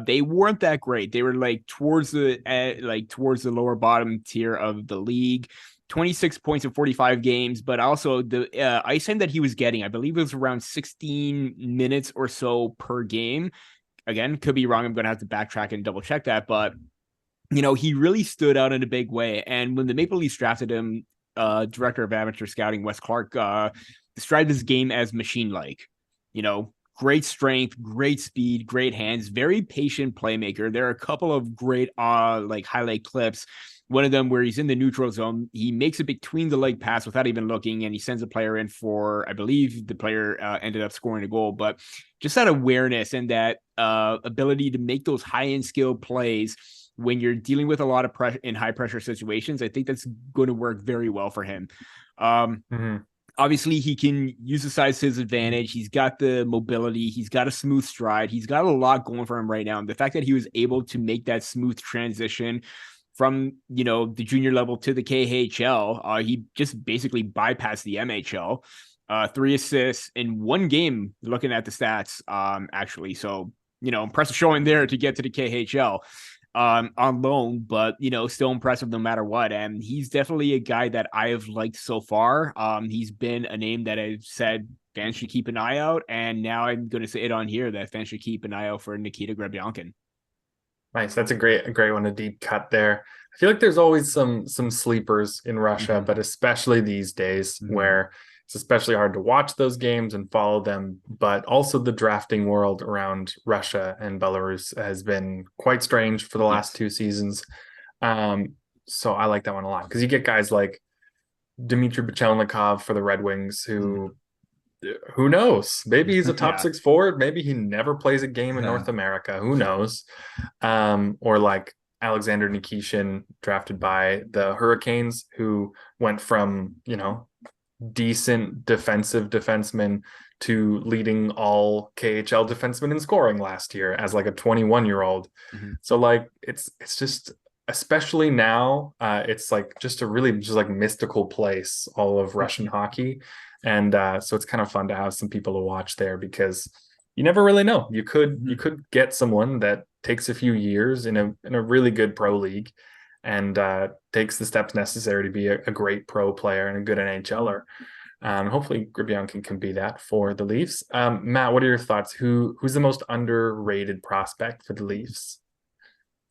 they weren't that great. They were towards the lower bottom tier of the league. 26 points in 45 games, but also the ice time that he was getting, I believe it was around 16 minutes or so per game. Again, could be wrong. I'm going to have to backtrack and double check that, but he really stood out in a big way. And when the Maple Leafs drafted him, director of amateur scouting, Wes Clark, described his game as machine-like. Great strength, great speed, great hands, very patient playmaker. There are a couple of great highlight clips. One of them where he's in the neutral zone, he makes it between the leg pass without even looking, and he sends a player in for, I believe the player ended up scoring a goal. But just that awareness and that ability to make those high-end skill plays when you're dealing with a lot of pressure in high-pressure situations, I think that's going to work very well for him. Obviously, he can use the size to his advantage. He's got the mobility. He's got a smooth stride. He's got a lot going for him right now. And the fact that he was able to make that smooth transition from, the junior level to the KHL, he just basically bypassed the MHL. 3 assists in 1 game, looking at the stats, actually. So, impressive showing there to get to the KHL. On loan, but still impressive no matter what. And he's definitely a guy that I have liked so far. He's been a name that I've said fans should keep an eye out, and now I'm going to say it on here that fans should keep an eye out for Nikita Grebyankin. Nice, that's a great one, a deep cut there. I feel like there's always some sleepers in Russia, but especially these days where it's especially hard to watch those games and follow them, but also the drafting world around Russia and Belarus has been quite strange for the last 2 seasons. So I like that one a lot, because you get guys like Dmitry Bachelnikov for the Red Wings, who knows? Maybe he's a top 6 forward. Maybe he never plays a game in North America. Who knows? Or like Alexander Nikishin, drafted by the Hurricanes, who went from, decent defensive defenseman to leading all KHL defensemen in scoring last year as like a 21-year-old. So it's just, especially now, it's like just a really just like mystical place, all of Russian hockey. And so it's kind of fun to have some people to watch there, because you never really know. You could get someone that takes a few years in a really good pro league and takes the steps necessary to be a great pro player and a good NHLer. Hopefully Grebyankin can be that for the Leafs. Matt, what are your thoughts? Who's the most underrated prospect for the Leafs?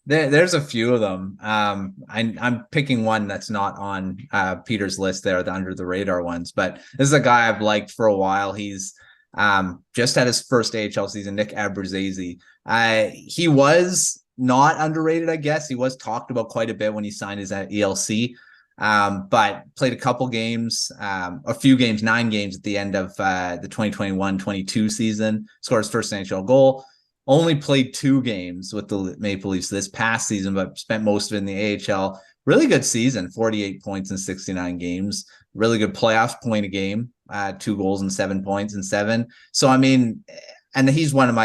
There's a few of them. I'm picking one that's not on Peter's list there, the under the radar ones, but this is a guy I've liked for a while. He's just had his first AHL season, Nick Abruzzese. He was not underrated, I guess. He was talked about quite a bit when he signed his ELC, but played a couple games, a few games, 9 games at the end of the 2021-22 season, scored his first NHL goal. only played 2 games with the Maple Leafs this past season, but spent most of it in the AHL. Really good season, 48 points in 69 games. Really good playoffs, point a game, 2 goals and 7 points in 7. So, I mean, and he's one of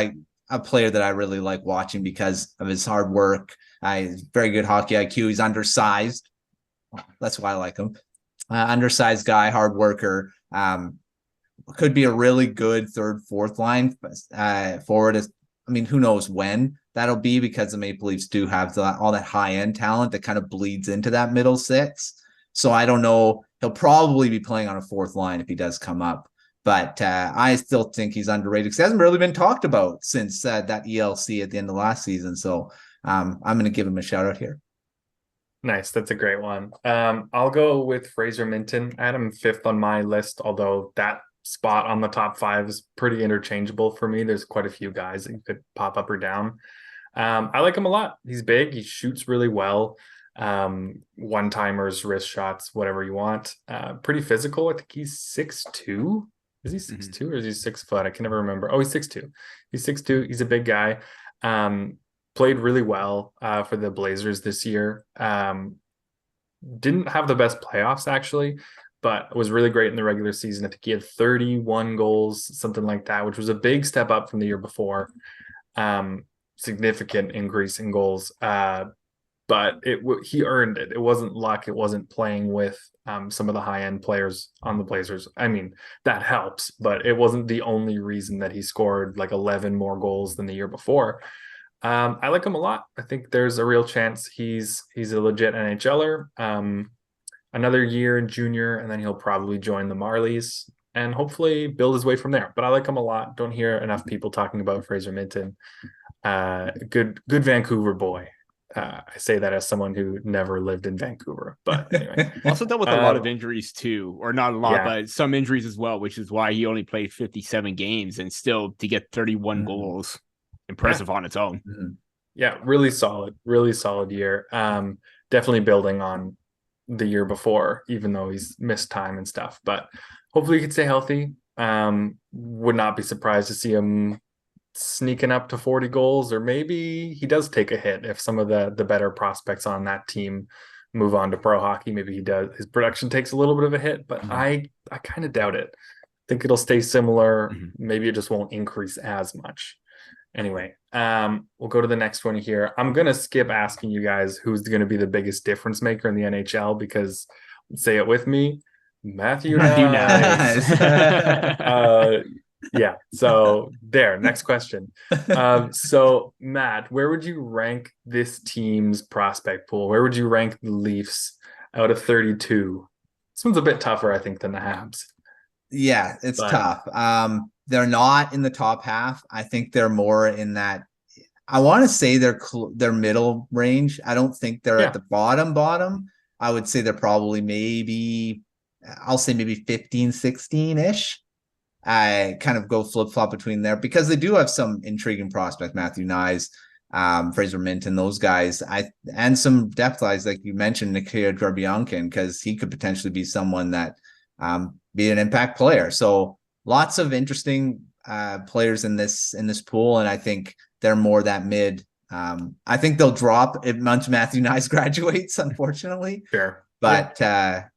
a player that I really like watching because of his hard work. Very good hockey IQ. He's undersized. That's why I like him. Undersized guy, hard worker. Could be a really good 3rd, 4th line forward. I mean, who knows when that'll be, because the Maple Leafs do have all that high-end talent that kind of bleeds into that middle 6. So I don't know. He'll probably be playing on a 4th line if he does come up. But I still think he's underrated because he hasn't really been talked about since that ELC at the end of last season. So I'm going to give him a shout out here. Nice. That's a great one. I'll go with Fraser Minton. I had him 5th on my list, although that spot on the top 5 is pretty interchangeable for me. There's quite a few guys that you could pop up or down. I like him a lot. He's big. He shoots really well. One-timers, wrist shots, whatever you want. Pretty physical. I think he's 6'2". Is he 6'2" or is he 6 foot? I can never remember. Oh, he's 6'2". He's 6'2". He's a big guy. Played really well for the Blazers this year. Didn't have the best playoffs, actually, but was really great in the regular season. I think he had 31 goals, something like that, which was a big step up from the year before. Significant increase in goals. But he earned it. It wasn't luck. It wasn't playing with some of the high-end players on the Blazers. I mean, that helps, but it wasn't the only reason that he scored like 11 more goals than the year before. I like him a lot. I think there's a real chance he's a legit NHLer. Another year in junior, and then he'll probably join the Marlies and hopefully build his way from there. But I like him a lot. Don't hear enough people talking about Fraser Minton. Good Vancouver boy. I say that as someone who never lived in Vancouver, but anyway. Also dealt with a lot of injuries too, or not a lot, but some injuries as well, which is why he only played 57 games and still to get 31 goals. Impressive on its own. Yeah, really solid year. Definitely building on the year before, even though he's missed time and stuff, but hopefully he can stay healthy. Would not be surprised to see him sneaking up to 40 goals, or maybe he does take a hit if some of the better prospects on that team move on to pro hockey. Maybe he does, his production takes a little bit of a hit, but I kind of doubt it. I think it'll stay similar. Maybe it just won't increase as much. Anyway, we'll go to the next one here. I'm going to skip asking you guys who's going to be the biggest difference maker in the NHL, because say it with me, Matthew Knies. Yeah, so there, next question. So Matt, where would you rank this team's prospect pool? Where would you rank the Leafs out of 32? This one's a bit tougher, I think, than the Habs. Yeah, it's tough. They're not in the top half. I think they're more in that. I want to say they're middle range. I don't think they're at the bottom. I would say they're probably I'll say maybe 15, 16-ish. I kind of go flip-flop between there because they do have some intriguing prospects, Matthew Knies, Fraser Minton, those guys. And some depth guys, like you mentioned, Nikita Drabyankin, because he could potentially be someone that be an impact player. So lots of interesting players in this pool, and I think they're more that mid. I think they'll drop once Matthew Knies graduates, unfortunately. Fair. But yeah,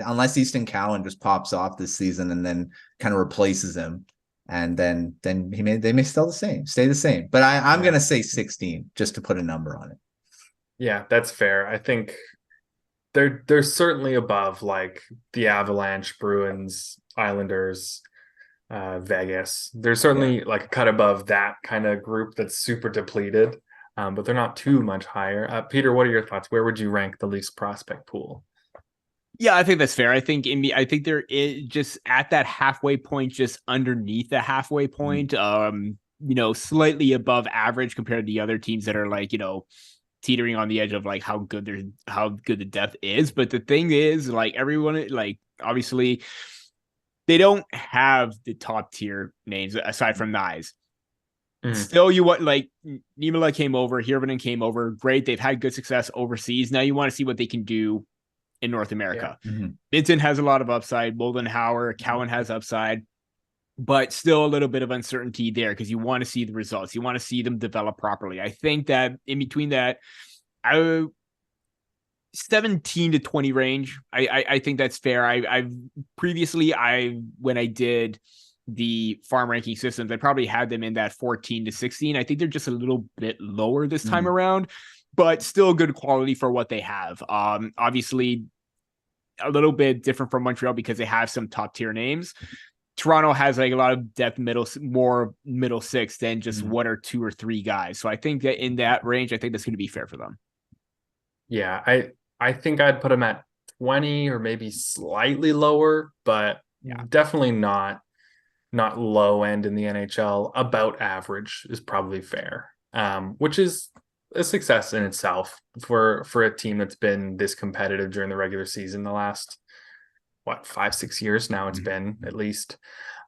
unless Easton Cowan just pops off this season and then kind of replaces him, and then they may stay the same. But I'm gonna say 16 just to put a number on it. Yeah, that's fair. I think they're certainly above like the Avalanche, Bruins, Islanders, Vegas. They're certainly like a cut above that kind of group that's super depleted, but they're not too much higher. Peter, what are your thoughts? Where would you rank the Leafs prospect pool? Yeah, I think that's fair. I think there is just at that halfway point, just underneath the halfway point, slightly above average compared to the other teams that are like, teetering on the edge of like how good the depth is. But the thing is, like, everyone, like, obviously they don't have the top tier names aside from Knies. Still, like Niemela came over, Hirvonen came over. Great. They've had good success overseas. Now you want to see what they can do in North America. Minton has a lot of upside. Moldenhauer, Cowan has upside. but still a little bit of uncertainty there because you want to see the results. You want to see them develop properly. I think that in between that, 17 to 20 range. I think that's fair. I've previously, when I did the farm ranking systems, I probably had them in that 14 to 16. I think they're just a little bit lower this time around, but still good quality for what they have. Obviously a little bit different from Montreal because they have some top tier names. Toronto has like a lot of depth more middle six than just one or two or three guys. So I think that in that range, I think that's going to be fair for them. Yeah, I think I'd put them at 20 or maybe slightly lower, but definitely not low end in the NHL. About average is probably fair, which is a success in itself for a team that's been this competitive during the regular season the last 5-6 years now. It's been at least,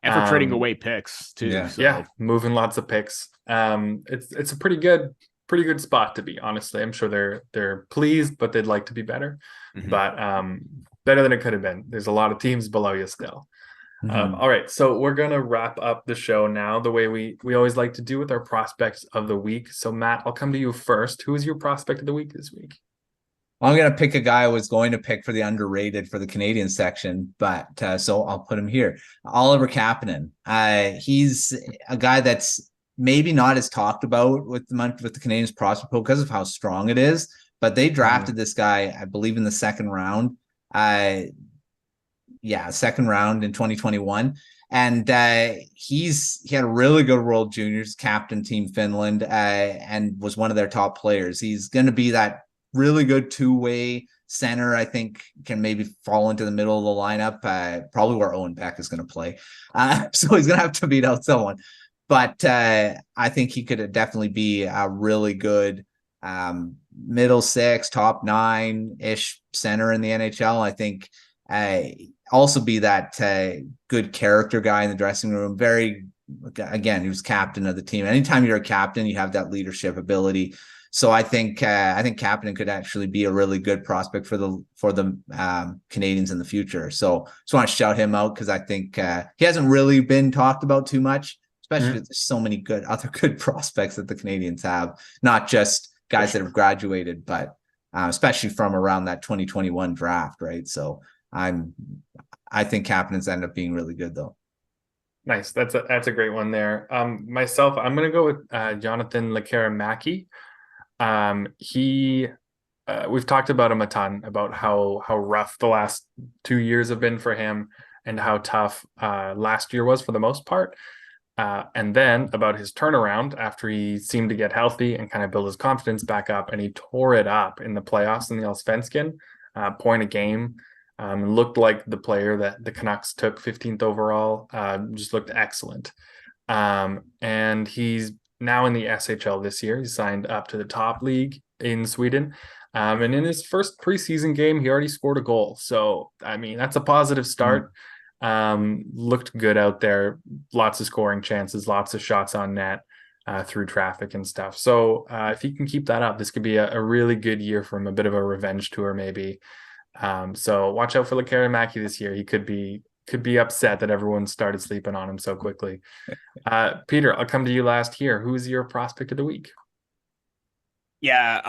and for trading away picks too. Yeah, moving lots of picks. It's a pretty good spot to be, honestly. I'm sure they're pleased, but they'd like to be better. But better than it could have been. There's a lot of teams below you still. All right, so we're gonna wrap up the show now the way we always like to do with our prospects of the week. So Matt, I'll come to you first. Who is your prospect of the week this week? I'm going to pick a guy I was going to pick for the underrated for the Canadian section, but so I'll put him here. Oliver Kapanen. He's a guy that's maybe not as talked about with the Canadiens prospect pool because of how strong it is, but they drafted this guy, I believe, in the second round. Second round in 2021. And he had a really good World Juniors, captain Team Finland, and was one of their top players. He's going to be that really good two-way center. I think can maybe fall into the middle of the lineup, probably where Owen Beck is going to play. So he's going to have to beat out someone. But I think he could definitely be a really good middle six, top 9-ish center in the NHL. I think also be that good character guy in the dressing room. He was captain of the team. Anytime you're a captain, you have that leadership ability. So I think Kapanen could actually be a really good prospect for the Canadiens in the future. So just want to shout him out because I think he hasn't really been talked about too much, especially because there's so many other good prospects that the Canadiens have, not just guys that have graduated, but especially from around that 2021 draft, right? So I think Kapanen's ended up being really good though. Nice. That's a great one there. Myself, I'm going to go with Jonathan Lekkerimaki. We've talked about him a ton, about how rough the last 2 years have been for him and how tough last year was for the most part. And then about his turnaround after he seemed to get healthy and kind of build his confidence back up, and he tore it up in the playoffs in the Allsvenskan, point a game. Looked like the player that the Canucks took 15th overall, just looked excellent. And he's now in the SHL this year. He signed up to the top league in Sweden. And in his first preseason game, he already scored a goal. So, I mean, that's a positive start. Looked good out there. Lots of scoring chances, lots of shots on net through traffic and stuff. So if he can keep that up, this could be a really good year for him, a bit of a revenge tour maybe. So watch out for Lekkerimaki this year. He could be upset that everyone started sleeping on him so quickly. Peter, I'll come to you last here. Who's your prospect of the week? Yeah,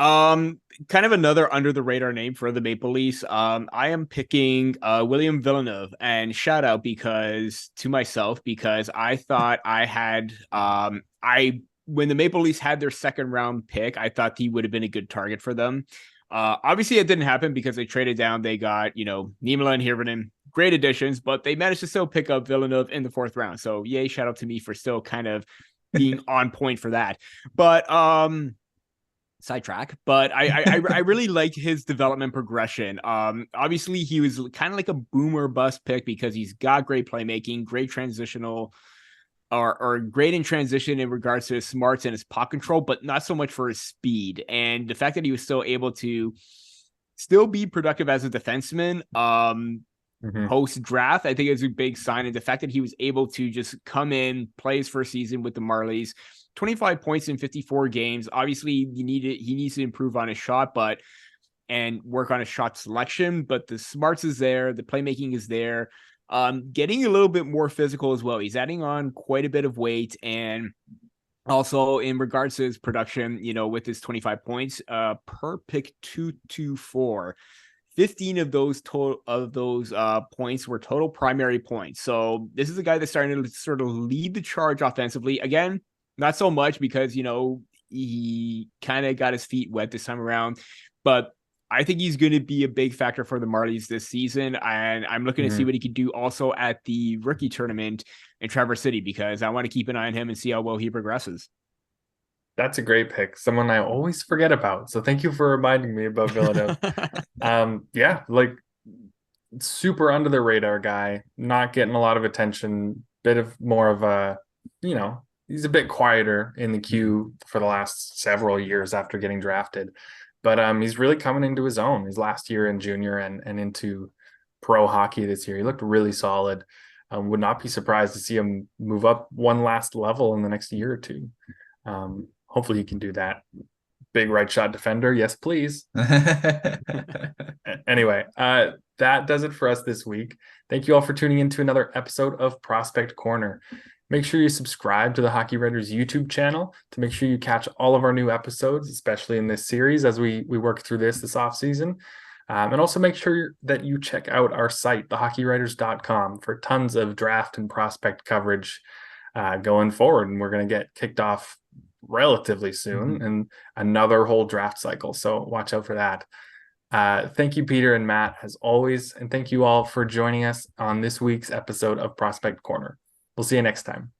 kind of another under the radar name for the Maple Leafs. I am picking William Villeneuve, and shout out to myself because I thought I had when the Maple Leafs had their second round pick, I thought he would have been a good target for them. Obviously it didn't happen because they traded down. They got, Niemela and Hirvonen, great additions, but they managed to still pick up Villeneuve in the fourth round. So yay, shout out to me for still kind of being on point for that. But sidetrack. But I really liked his development progression. Obviously he was kind of like a boomer bust pick because he's got great playmaking, great transitional or great in transition in regards to his smarts and his puck control, but not so much for his speed. And the fact that he was still able to still be productive as a defenseman post draft, I think is a big sign. And the fact that he was able to just come in, play his first season with the Marlies, 25 points in 54 games. Obviously he needs to improve on his shot, and work on his shot selection, but the smarts is there. The playmaking is there. getting a little bit more physical as well. He's adding on quite a bit of weight, and also in regards to his production, with his 25 points per pick 224, 15 of those points were total primary points. So this is a guy that's starting to sort of lead the charge offensively. Again, not so much because, he kind of got his feet wet this time around, but I think he's going to be a big factor for the Marlies this season. And I'm looking to see what he can do also at the rookie tournament in Traverse City, because I want to keep an eye on him and see how well he progresses. That's a great pick. Someone I always forget about. So thank you for reminding me about Villeneuve. Like super under the radar guy, not getting a lot of attention, bit of more of a, he's a bit quieter in the queue for the last several years after getting drafted. But he's really coming into his own his last year in junior and into pro hockey this year. He looked really solid. Would not be surprised to see him move up one last level in the next year or two. Hopefully he can do that. Big right shot defender. Yes, please. Anyway, that does it for us this week. Thank you all for tuning in to another episode of Prospect Corner. Make sure you subscribe to the Hockey Writers YouTube channel to make sure you catch all of our new episodes, especially in this series as we work through this offseason. And also make sure that you check out our site, thehockeywriters.com, for tons of draft and prospect coverage going forward. And we're going to get kicked off relatively soon and another whole draft cycle. So watch out for that. Thank you, Peter and Matt, as always. And thank you all for joining us on this week's episode of Prospect Corner. We'll see you next time.